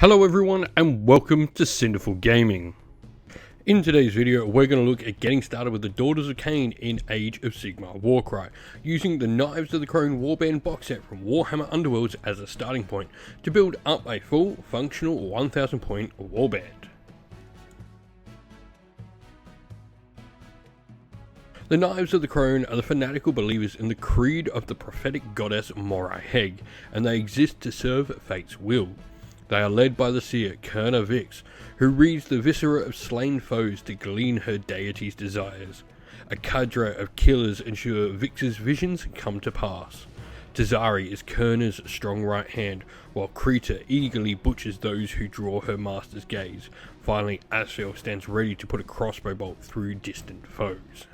Hello everyone and welcome to Cinderful Gaming. In today's video we're going to look at getting started with the Daughters of Khaine in Age of Sigmar Warcry, using the Knives of the Crone Warband box set from Warhammer Underworlds as a starting point to build up a full functional 1000 point warband. The Knives of the Crone are the fanatical believers in the creed of the prophetic goddess Morai Heg, and they exist to serve fate's will. They are led by the seer Khaine Vix, who reads the viscera of slain foes to glean her deity's desires. A cadre of killers ensure Vix's visions come to pass. Tazari is Khaine's strong right hand, while Krita eagerly butchers those who draw her master's gaze. Finally, Asfel stands ready to put a crossbow bolt through distant foes.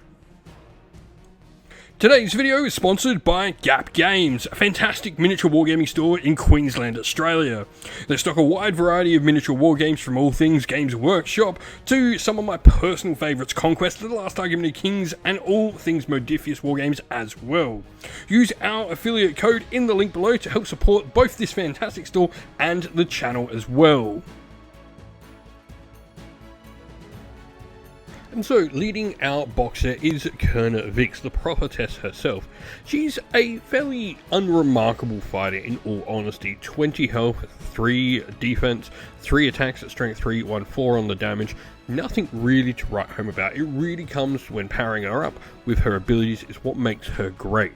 Today's video is sponsored by Gap Games, a fantastic miniature wargaming store in Queensland, Australia. They stock a wide variety of miniature wargames from all things Games Workshop to some of my personal favourites, Conquest of the Last Argument of Kings, and all things Modifius wargames as well. Use our affiliate code in the link below to help support both this fantastic store and the channel as well. And so, leading our box set is Khaine Vix, the prophetess herself. She's a fairly unremarkable fighter in all honesty. 20 health, 3 defense, 3 attacks at strength 3, 1 4 on the damage. Nothing really to write home about. It really comes when powering her up with her abilities is what makes her great.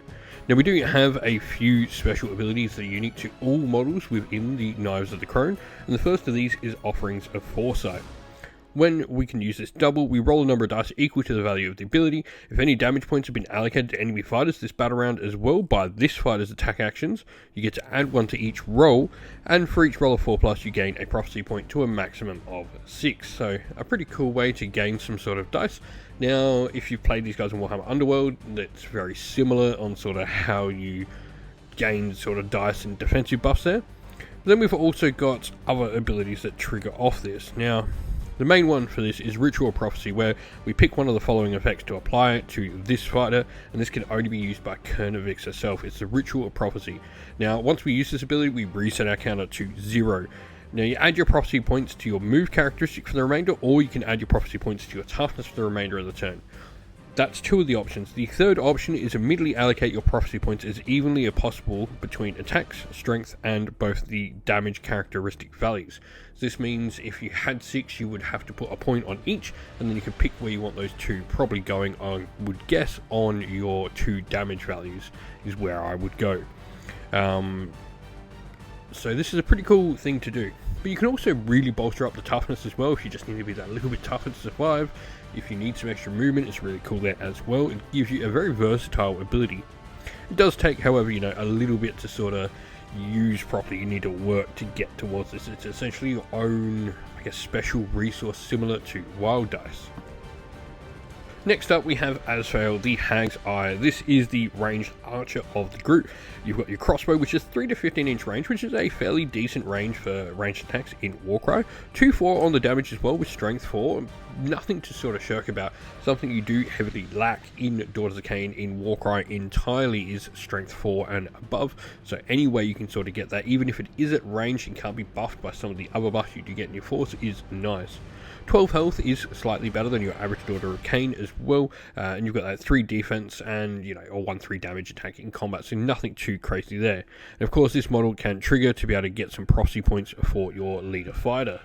Now, we do have a few special abilities that are unique to all models within the Knives of the Crone, and the first of these is Offerings of Foresight. When we can use this double, we roll a number of dice equal to the value of the ability. If any damage points have been allocated to enemy fighters this battle round as well by this fighter's attack actions, you get to add 1 to each roll, and for each roll of 4+, you gain a prophecy point to a maximum of 6. So a pretty cool way to gain some sort of dice. Now, if you've played these guys in Warhammer Underworld, that's very similar on sort of how you gain sort of dice and defensive buffs there. Then we've also got other abilities that trigger off this. Now, the main one for this is Ritual Prophecy, where we pick one of the following effects to apply it to this fighter, and this can only be used by Khaine Vix herself. It's the Ritual of Prophecy. Now, once we use this ability, we reset our counter to 0. Now, you add your prophecy points to your move characteristic for the remainder, or you can add your prophecy points to your toughness for the remainder of the turn. That's 2 of the options. The third option is immediately allocate your prophecy points as evenly as possible between attacks, strength, and both the damage characteristic values. So this means if you had 6, you would have to put a point on each, and then you can pick where you want those 2, probably going, I would guess, on your 2 damage values is where I would go. So this is a pretty cool thing to do. But you can also really bolster up the toughness as well if you just need to be that little bit tougher to survive. If you need some extra movement, it's really cool there as well. It gives you a very versatile ability. It does take, however, a little bit to sort of use properly. You need to work to get towards this. It's essentially your own, special resource similar to Wild Dice. Next up we have Asfel, the Hag's Eye. This is the ranged archer of the group. You've got your crossbow, which is 3 to 15 inch range, which is a fairly decent range for ranged attacks in Warcry. 2-4 on the damage as well with strength 4. Nothing to sort of shirk about. Something you do heavily lack in Daughters of Khaine in Warcry entirely is strength 4 and above. So any way you can sort of get that, even if it is at range and can't be buffed by some of the other buffs you do get in your force, is nice. 12 health is slightly better than your average Daughter of Khaine as well, and you've got that 3 defense and, or 1-3 damage attack in combat, so nothing too crazy there. And of course this model can trigger to be able to get some prophecy points for your leader fighter.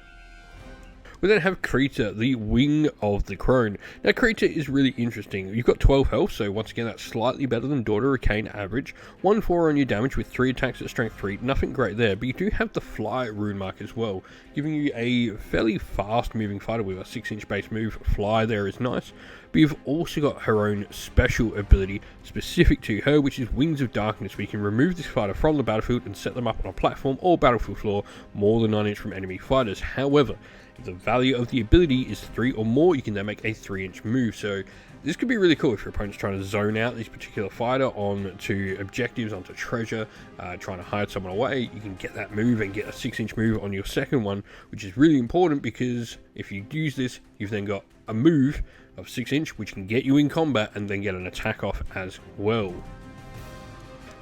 We then have Krita, the Wing of the Crone. Now, Krita is really interesting. You've got 12 health, so once again, that's slightly better than Daughter of Khaine average. 1-4 on your damage with 3 attacks at strength 3. Nothing great there, but you do have the Fly rune mark as well, giving you a fairly fast-moving fighter with a 6-inch base move. Fly there is nice, but you've also got her own special ability specific to her, which is Wings of Darkness. We can remove this fighter from the battlefield and set them up on a platform or battlefield floor more than 9 inches from enemy fighters. However, if the value of the ability is 3 or more, you can then make a 3-inch move. So this could be really cool if your opponent's trying to zone out this particular fighter onto objectives, onto treasure, trying to hide someone away. You can get that move and get a 6-inch move on your second one, which is really important because if you use this, you've then got a move of 6 inch, which can get you in combat and then get an attack off as well.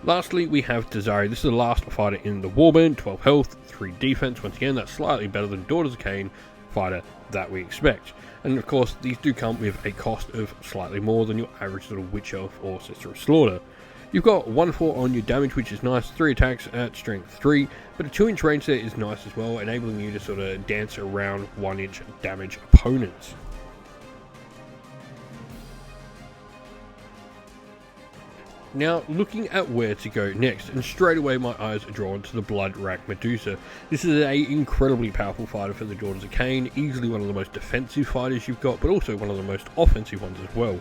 Lastly, we have Desari. This is the last fighter in the Warband, 12 health, 3 defense. Once again, that's slightly better than Daughters of Khaine fighter that we expect. And of course, these do come with a cost of slightly more than your average little Witch Elf or Sister of Slaughter. You've got 1-4 on your damage, which is nice, 3 attacks at strength 3, but a 2-inch range there is nice as well, enabling you to sort of dance around 1-inch damage opponents. Now, looking at where to go next, and straight away my eyes are drawn to the Blood Rack Medusa. This is an incredibly powerful fighter for the Daughters of Khaine, easily one of the most defensive fighters you've got, but also one of the most offensive ones as well.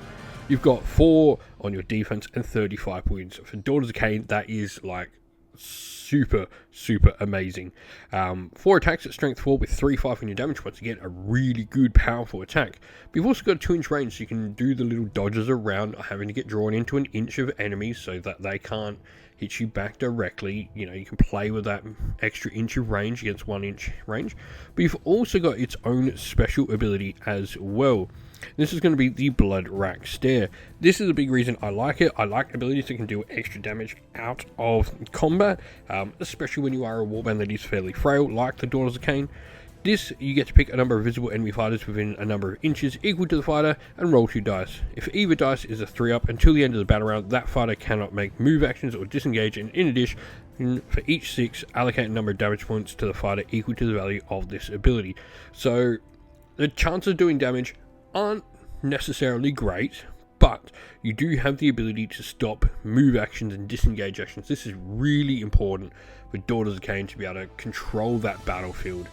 You've got 4 on your defense and 35 points. For Daughters of Khaine, that is like super amazing. 4 attacks at strength 4 with 3-5 on your damage. Once again, a really good, powerful attack. But you've also got a 2-inch range, so you can do the little dodges around having to get drawn into an inch of enemies so that they can't hit you back directly. You know, you can play with that extra inch of range against 1-inch range. But you've also got its own special ability as well. This is going to be the Blood Rack Stare. This is a big reason I like it. I like abilities that can do extra damage out of combat, especially when you are a warband that is fairly frail, like the Daughters of Khaine. This, you get to pick a number of visible enemy fighters within a number of inches equal to the fighter and roll 2 dice. If either dice is a 3-up until the end of the battle round, that fighter cannot make move actions or disengage, and in addition, for each 6, allocate a number of damage points to the fighter equal to the value of this ability. So the chances of doing damage aren't necessarily great, but you do have the ability to stop move actions and disengage actions. This is really important for Daughters of Khaine to be able to control that battlefield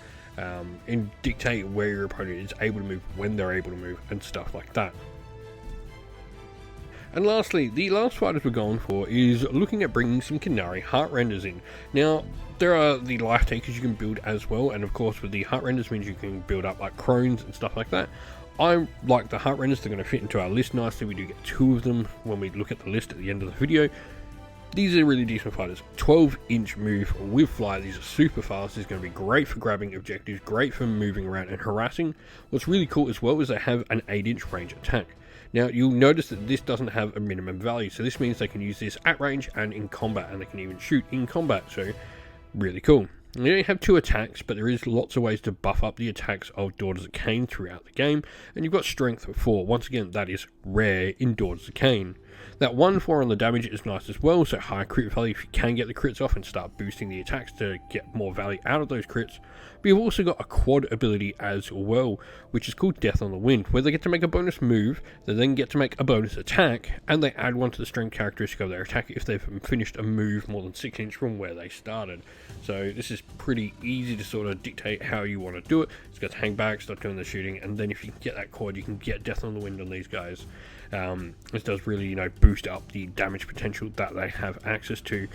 and dictate where your opponent is able to move, when they're able to move, and stuff like that. And lastly, the last fighters we're going for is looking at bringing some Khaine Heartrenders in. Now, there are the Life Takers you can build as well, and of course with the Heartrenders means you can build up like Crones and stuff like that. I like the Heartrenders, they're going to fit into our list nicely. We do get 2 of them when we look at the list at the end of the video. These are really decent fighters. 12-inch move with fly, these are super fast. This is going to be great for grabbing objectives, great for moving around and harassing. What's really cool as well is they have an 8-inch range attack. Now, you'll notice that this doesn't have a minimum value, so this means they can use this at range and in combat, and they can even shoot in combat, so really cool. You only have 2 attacks, but there is lots of ways to buff up the attacks of Daughters of Khaine throughout the game, and you've got strength of 4. Once again, that is rare in Daughters of Khaine. That 1-4 on the damage is nice as well, so high crit value if you can get the crits off and start boosting the attacks to get more value out of those crits. But you've also got a quad ability as well, which is called Death on the Wind, where they get to make a bonus move, they then get to make a bonus attack, and they add 1 to the strength characteristic of their attack if they've finished a move more than 6 inches from where they started. So this is pretty easy to sort of dictate how you want to do it. It's got to hang back, start doing the shooting, and then if you can get that quad, you can get Death on the Wind on these guys. This does really, you know, boost up the damage potential that they have access to.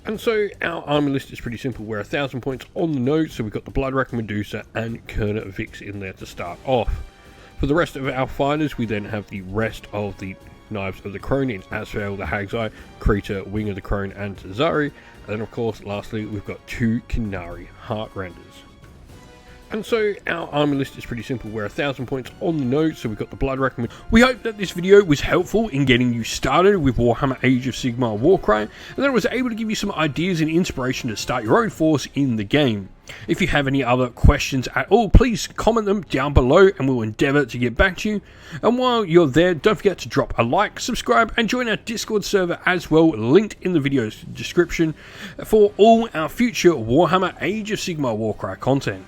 And so our army list is pretty simple. We're 1,000 points on the nose, so we've got the Blood Rack Medusa and Khaine Vix in there to start off. For the rest of our fighters, we then have the rest of the Knives of the Crone in Asfael, the Hag's Eye, Krita, Wing of the Crone, and Tazari. And then, of course, lastly, we've got 2 Khaine Heartrenders. And so our army list is pretty simple. We're 1,000 points on the nose, so we've got the Blood Rack. We hope that this video was helpful in getting you started with Warhammer Age of Sigmar Warcry, and that it was able to give you some ideas and inspiration to start your own force in the game. If you have any other questions at all, please comment them down below and we'll endeavour to get back to you. And while you're there, don't forget to drop a like, subscribe and join our Discord server as well, linked in the video's description, for all our future Warhammer Age of Sigmar Warcry content.